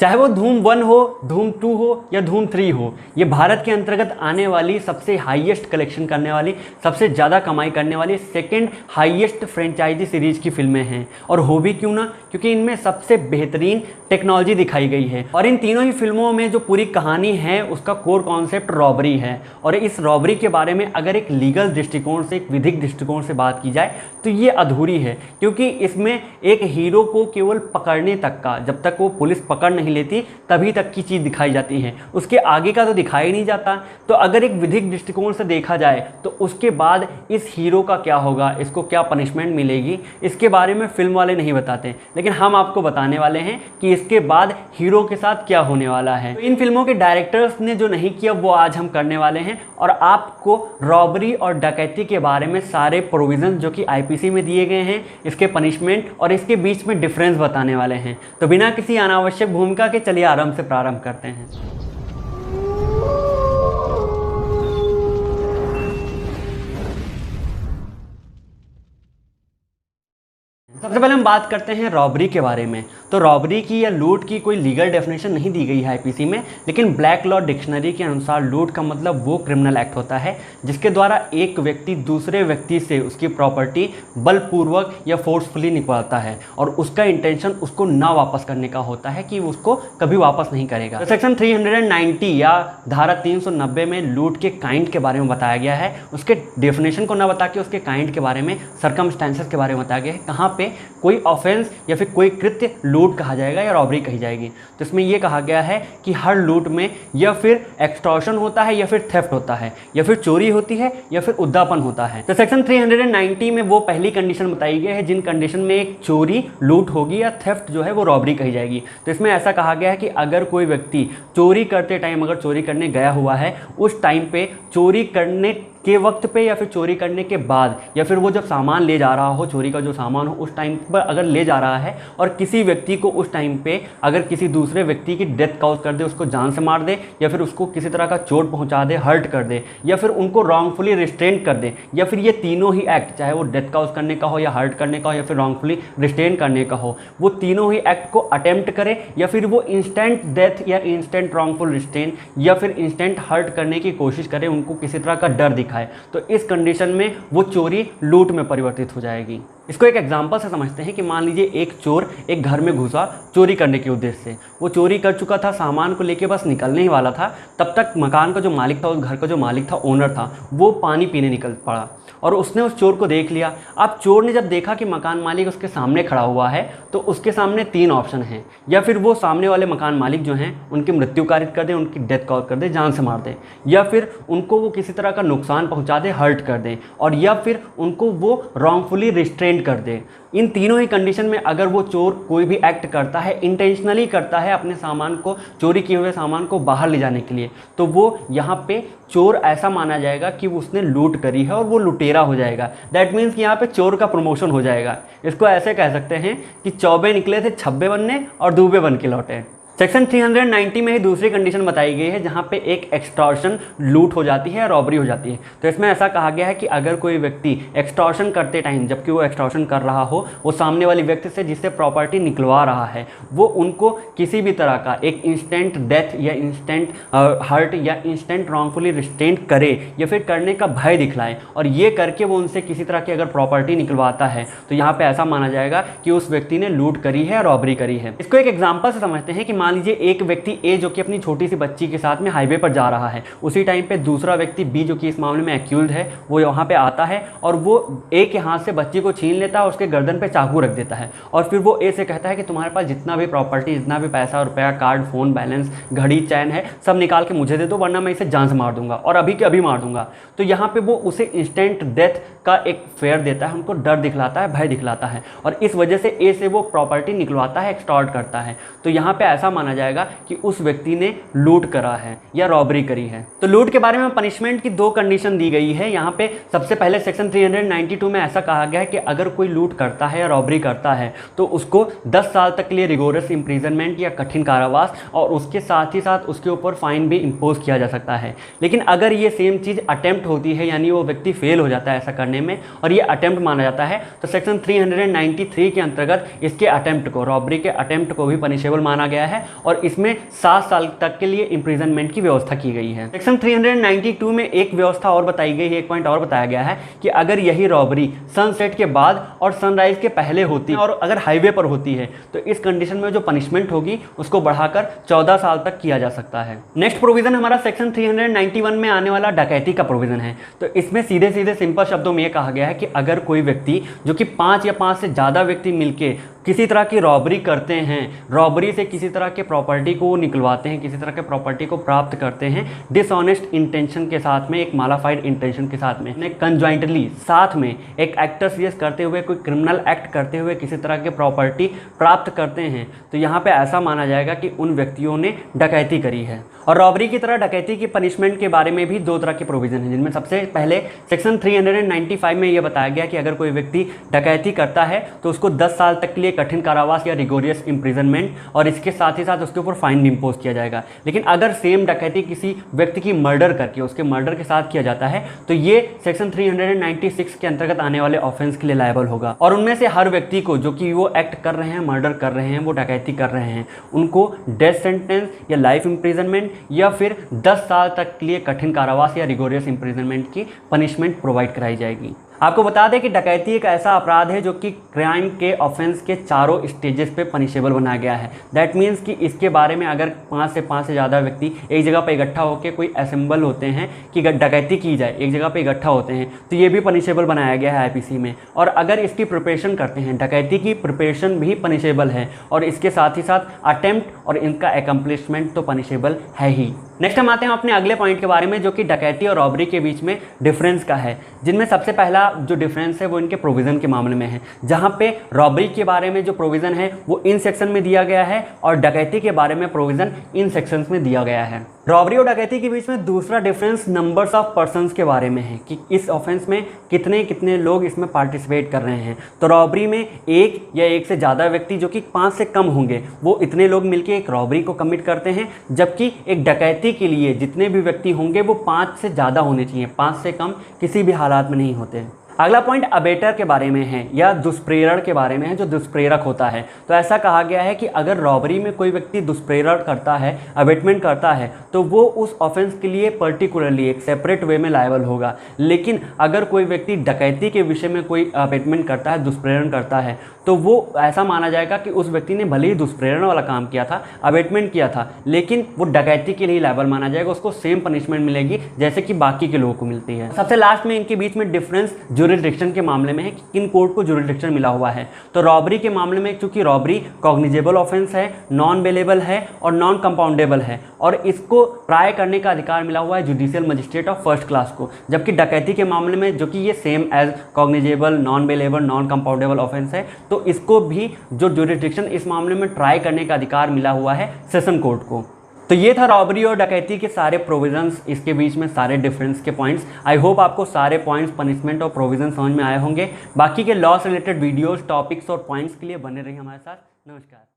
चाहे वो धूम 1 हो, धूम 2 हो या धूम 3 हो, ये भारत के अंतर्गत आने वाली सबसे हाईएस्ट कलेक्शन करने वाली, सबसे ज़्यादा कमाई करने वाली सेकंड हाईएस्ट फ्रेंचाइजी सीरीज की फिल्में हैं। और हो भी क्यों ना, क्योंकि इनमें सबसे बेहतरीन टेक्नोलॉजी दिखाई गई है। और इन तीनों ही फिल्मों में जो पूरी कहानी है उसका कोर कॉन्सेप्ट रॉबरी है। और इस रॉबरी के बारे में अगर एक लीगल दृष्टिकोण से, एक विधिक दृष्टिकोण से बात की जाए तो ये अधूरी है, क्योंकि इसमें एक हीरो को केवल पकड़ने तक का, जब तक वो पुलिस पकड़ नहीं लेती तभी तक की चीज़ दिखाई जाती है, उसके आगे का तो दिखाई नहीं जाता। तो अगर एक विधिक दृष्टिकोण से देखा जाए तो उसके बाद इस हीरो का क्या होगा, इसको क्या पनिशमेंट मिलेगी, इसके बारे में फिल्म वाले नहीं बताते, लेकिन हम आपको बताने वाले हैं कि इसके बाद हीरो के साथ क्या होने वाला है। तो इन फिल्मों के डायरेक्टर्स ने जो नहीं किया वो आज हम करने वाले हैं, और आपको रॉबरी और डकैती के बारे में सारे प्रोविजन जो कि आईपीसी में दिए गए हैं, इसके पनिशमेंट और इसके बीच में डिफरेंस बताने वाले हैं। तो बिना किसी अनावश्यक भूमिका के चलिए आराम से प्रारंभ करते हैं। सबसे पहले हम बात करते हैं रॉबरी के बारे में। तो रॉबरी की या लूट की कोई लीगल डेफिनेशन नहीं दी गई है आईपीसी में, लेकिन ब्लैक लॉ डिक्शनरी के अनुसार लूट का मतलब वो क्रिमिनल एक्ट होता है जिसके द्वारा एक व्यक्ति दूसरे व्यक्ति से उसकी प्रॉपर्टी बलपूर्वक या फोर्सफुली निकालता है, और उसका इंटेंशन उसको ना वापस करने का होता है कि उसको कभी वापस नहीं करेगा। तो सेक्शन 390 या धारा 390 में लूट के काइंड के बारे में बताया गया है। उसके डेफिनेशन को ना बता के उसके काइंड के बारे में, सर्कमस्टेंसेस के बारे में बताया गया है, कहाँ पे कोई ऑफेंस या फिर कोई कृत्य लूट कहा जाएगा या रॉबरी कही जाएगी। तो इसमें यह कहा गया है कि हर लूट में या फिर एक्सटॉर्शन होता है या फिर थेफ्ट होता है, या फिर चोरी होती है या फिर उद्दापन होता है। तो सेक्शन 390 में वो पहली कंडीशन बताई गई है जिन कंडीशन में एक चोरी लूट होगी या थेफ्ट जो है वो रॉबरी कही जाएगी। तो इसमें ऐसा कहा गया है कि अगर कोई व्यक्ति चोरी करते टाइम, अगर चोरी करने गया हुआ है, उस टाइम पे चोरी करने के वक्त पे या फिर चोरी करने के बाद, या फिर वो जब सामान ले जा रहा हो, चोरी का जो सामान हो उस टाइम पर अगर ले जा रहा है और किसी व्यक्ति को उस टाइम पे अगर किसी दूसरे व्यक्ति की डेथ कॉज कर दे, उसको जान से मार दे, या फिर उसको किसी तरह का चोट पहुंचा दे, हर्ट कर दे, या फिर उनको रॉन्गफुली रिस्ट्रेन कर दे, या फिर ये तीनों ही एक्ट, चाहे वो डेथ कॉज करने का हो या हर्ट करने का हो या फिर रॉन्गफुली रिस्ट्रेन करने का हो, वो तीनों ही एक्ट को अटेम्प्ट करे, या फिर वो इंस्टेंट डेथ या इंस्टेंट रॉन्गफुल रिस्ट्रेन या फिर इंस्टेंट हर्ट करने की कोशिश करे, उनको किसी तरह का डर दिखाए, तो इस कंडीशन में वो चोरी लूट में परिवर्तित हो जाएगी। इसको एक एग्जांपल से समझते हैं कि मान लीजिए एक चोर एक घर में घुसा चोरी करने के उद्देश्य से। वो चोरी कर चुका था, सामान को लेके बस निकलने ही वाला था, तब तक मकान का जो मालिक था, उस घर का जो मालिक था, ओनर था, वो पानी पीने निकल पड़ा और उसने उस चोर को देख लिया। अब चोर ने जब देखा कि मकान मालिक उसके सामने खड़ा हुआ है, तो उसके सामने तीन ऑप्शन हैं, या फिर वो सामने वाले मकान मालिक जो हैं उनकी मृत्यु कारित कर दे, उनकी डेथ कॉज कर दे, जान से मार दे, या फिर उनको वो किसी तरह का नुकसान पहुंचा दे, हर्ट कर दे, और या फिर उनको वो रॉन्गफुली रिस्ट्रेन कर दे। इन तीनों ही कंडीशन में अगर वो चोर कोई भी एक्ट करता है, इंटेंशनली करता है अपने सामान को, चोरी किए हुए सामान को बाहर ले जाने के लिए, तो वो यहाँ पे चोर ऐसा माना जाएगा कि उसने लूट करी है और वो लुटेरा हो जाएगा। दैट मीन्स कि यहाँ पे चोर का प्रमोशन हो जाएगा। इसको ऐसे कह सकते हैं कि चौबे निकले थे छब्बे बनने और दूबे बन के लौटे। सेक्शन 390 में ही दूसरी कंडीशन बताई गई है जहाँ पे एक एक्सटॉर्शन लूट हो जाती है, रॉबरी हो जाती है। तो इसमें ऐसा कहा गया है कि अगर कोई व्यक्ति एक्सटॉर्शन करते टाइम, जबकि वो एक्सटॉर्शन कर रहा हो, वो सामने वाले व्यक्ति से जिससे प्रॉपर्टी निकलवा रहा है, वो उनको किसी भी तरह का एक इंस्टेंट डेथ या इंस्टेंट हर्ट या इंस्टेंट रॉन्गफुली रिस्ट्रेंट करे या फिर करने का भय दिखलाए, और ये करके वो उनसे किसी तरह की अगर प्रॉपर्टी निकलवाता है, तो यहाँ पे ऐसा माना जाएगा कि उस व्यक्ति ने लूट करी है, रॉबरी करी है। इसको एक एग्जाम्पल से समझते हैं कि मान लीजिए एक व्यक्ति ए जो कि अपनी छोटी सी बच्ची के साथ में हाईवे पर जा रहा है, उसी टाइम पे दूसरा व्यक्ति बी जो कि इस मामले में एक्यूज्ड है, वो वहाँ पे आता है और वो ए के हाथ से बच्ची को छीन लेता है और उसके गर्दन पे चाकू रख देता है, और फिर वो ए से कहता है कि तुम्हारे पास जितना भी प्रॉपर्टी, जितना भी पैसा, रुपया, कार्ड, फोन, बैलेंस, घड़ी, चैन है, सब निकाल के मुझे दे दो, वरना मैं इसे जान से मार दूंगा और अभी के अभी मार दूंगा। तो यहाँ पे वो उसे इंस्टेंट डेथ का एक फेयर देता है, उनको डर दिखलाता है, भय दिखलाता है, और इस वजह से ए से वो प्रॉपर्टी निकलवाता है, एक्सटॉर्ट करता है। तो यहाँ पे ऐसा माना जाएगा कि उस व्यक्ति ने लूट करा है या रॉबरी करी है। तो लूट के बारे में पनिशमेंट की दो कंडीशन दी गई है। यहाँ पे सबसे पहले सेक्शन 392 में ऐसा कहा गया है कि अगर कोई लूट करता है या रॉबरी करता है तो उसको 10 साल तक के लिए रिगोरस इंप्रिजनमेंट या कठिन कारावास, और उसके साथ ही साथ उसके ऊपर फाइन भी इंपोज किया जा सकता है। लेकिन अगर ये सेम चीज़ अटेम्प्ट होती है, यानी वो व्यक्ति फेल हो जाता है ऐसा करने में और ये अटेम्प्ट माना जाता है, तो सेक्शन 393 के अंतर्गत इसके अटेम्प्ट को, रॉबरी के अटेम्प्ट को भी पनिशेबल माना गया है, और इसमें 7 साल तक के लिए इम्प्रिजनमेंट की व्यवस्था की गई है। सेक्शन 392 में एक व्यवस्था और बताई गई है, एक पॉइंट और बताया गया है कि अगर यही रॉबरी सनसेट के बाद और सनराइज के पहले होती है और अगर हाईवे पर होती है तो इस कंडीशन में जो पनिशमेंट होगी उसको बढ़ाकर 14 साल तक किया जा सकता है। नेक्स्ट प्रोविजन हमारा सेक्शन 391 में आने वाला डकैती का प्रोविजन है। तो इसमें सीधे सीधे सिंपल शब्दों में यह कहा गया है कि अगर कोई व्यक्ति जो कि 5 या 5 से ज़्यादा व्यक्ति मिलके किसी तरह की रॉबरी करते हैं, रॉबरी से किसी तरह के प्रॉपर्टी को निकलवाते हैं, किसी तरह के प्रॉपर्टी को प्राप्त करते हैं डिसऑनेस्ट इंटेंशन के साथ में, एक मालाफाइड इंटेंशन के साथ में, कंजॉइंटली साथ में एक एक्टर सीरियस करते हुए, कोई क्रिमिनल एक्ट करते हुए किसी तरह के प्रॉपर्टी प्राप्त करते हैं, तो यहाँ पे ऐसा माना जाएगा कि उन व्यक्तियों ने डकैती करी है। और रॉबरी की तरह डकैती की पनिशमेंट के बारे में भी 2 तरह के प्रोविजन हैं, जिनमें सबसे पहले सेक्शन 395 में यह बताया गया कि अगर कोई व्यक्ति डकैती करता है तो उसको 10 साल तक के लिए कठिन कारावास या रिगोरियस इम्प्रिजनमेंट और इसके साथ ही साथ उसके ऊपर फाइन इम्पोज किया जाएगा। लेकिन अगर सेम डकैती किसी व्यक्ति की मर्डर करके उसके मर्डर के साथ किया जाता है तो ये सेक्शन 396 के अंतर्गत आने वाले ऑफेंस के लिए लायबल होगा। और उनमें से हर व्यक्ति को जो कि वो एक्ट कर रहे हैं, मर्डर कर रहे हैं, वो डकैती कर रहे हैं, उनको डेथ सेंटेंस या लाइफ इम्प्रिजनमेंट या फिर 10 साल तक के लिए कठिन कारावास या रिगोरियस इम्प्रिजनमेंट की पनिशमेंट प्रोवाइड कराई जाएगी। आपको बता दें कि डकैती एक ऐसा अपराध है जो कि क्राइम के ऑफेंस के चारों स्टेजेस पे पनिशेबल बनाया गया है। दैट मीन्स कि इसके बारे में अगर 5 से ज़्यादा व्यक्ति एक जगह पे इकट्ठा होकर कोई असेंबल होते हैं कि डकैती की जाए, एक जगह पे इकट्ठा होते हैं, तो ये भी पनिशेबल बनाया गया है आईपीसी में। और अगर इसकी प्रिपरेशन करते हैं, डकैती की प्रिपरेशन भी पनिशेबल है और इसके साथ ही साथ अटेम्प्ट और इनका एकम्प्लिशमेंट तो पनिशेबल है ही। नेक्स्ट हम आते हैं अपने अगले पॉइंट के बारे में जो कि डकैती और रॉबरी के बीच में डिफरेंस का है, जिनमें सबसे पहला जो डिफरेंस है वो इनके प्रोविज़न के मामले में है, जहां पे रॉबरी के बारे में जो प्रोविज़न है वो इन सेक्शन में दिया गया है और डकैती के बारे में प्रोविज़न इन सेक्शंस में दिया गया है। रॉबरी और डकैती के बीच में दूसरा डिफरेंस नंबर्स ऑफ पर्सन्स के बारे में है कि इस ऑफेंस में कितने कितने लोग इसमें पार्टिसिपेट कर रहे हैं। तो रॉबरी में एक या एक से ज़्यादा व्यक्ति जो कि 5 से कम होंगे वो इतने लोग मिलकर एक रॉबरी को कमिट करते हैं, जबकि एक डकैती के लिए जितने भी व्यक्ति होंगे वो 5 से ज़्यादा होने चाहिए, 5 से कम किसी भी हालात में नहीं होते। अगला पॉइंट अबेटर के बारे में है या दुष्प्रेरक के बारे में है, जो दुष्प्रेरक होता है। तो ऐसा कहा गया है कि अगर रॉबरी में कोई व्यक्ति दुष्प्रेरण करता है, अबेटमेंट करता है, तो वो उस ऑफेंस के लिए पर्टिकुलरली एक सेपरेट वे में लायबल होगा। लेकिन अगर कोई व्यक्ति डकैती के विषय में कोई अबेटमेंट करता है, दुष्प्रेरण करता है, तो वो ऐसा माना जाएगा कि उस व्यक्ति ने भले ही दुष्प्रेरण वाला काम किया था, अबेटमेंट किया था, लेकिन वो डकैती के लिए लायबल माना जाएगा, उसको सेम पनिशमेंट मिलेगी जैसे कि बाकी के लोगों को मिलती है। सबसे लास्ट में इनके बीच में डिफरेंस ज्यूरिसडिक्शन के मामले में है कि किन कोर्ट को ज्यूरिसडिक्शन मिला हुआ है। तो रॉबरी के मामले में चूंकि रॉबरी कॉग्निजेबल ऑफेंस है, नॉन बेलेबल है और नॉन कंपाउंडेबल है और इसको ट्राई करने का अधिकार मिला हुआ है judicial magistrate of first class को। जबकि डकैती के मामले में जो कि ये same as cognizable, non bailable, non compoundable offence है, तो इसको भी जो ज्यूरिसडिक्शन इस मामले में ट्राई करने का अधिकार मिला हुआ है सेशन कोर्ट को। तो ये था रॉबरी और डकैती के सारे प्रोविजंस, इसके बीच में सारे डिफरेंस के पॉइंट्स। आई होप आपको सारे पॉइंट्स, पनिशमेंट और प्रोविजन समझ में आए होंगे। बाकी के लॉ से रिलेटेड वीडियोस, टॉपिक्स और पॉइंट्स के लिए बने रहिए हमारे साथ। नमस्कार।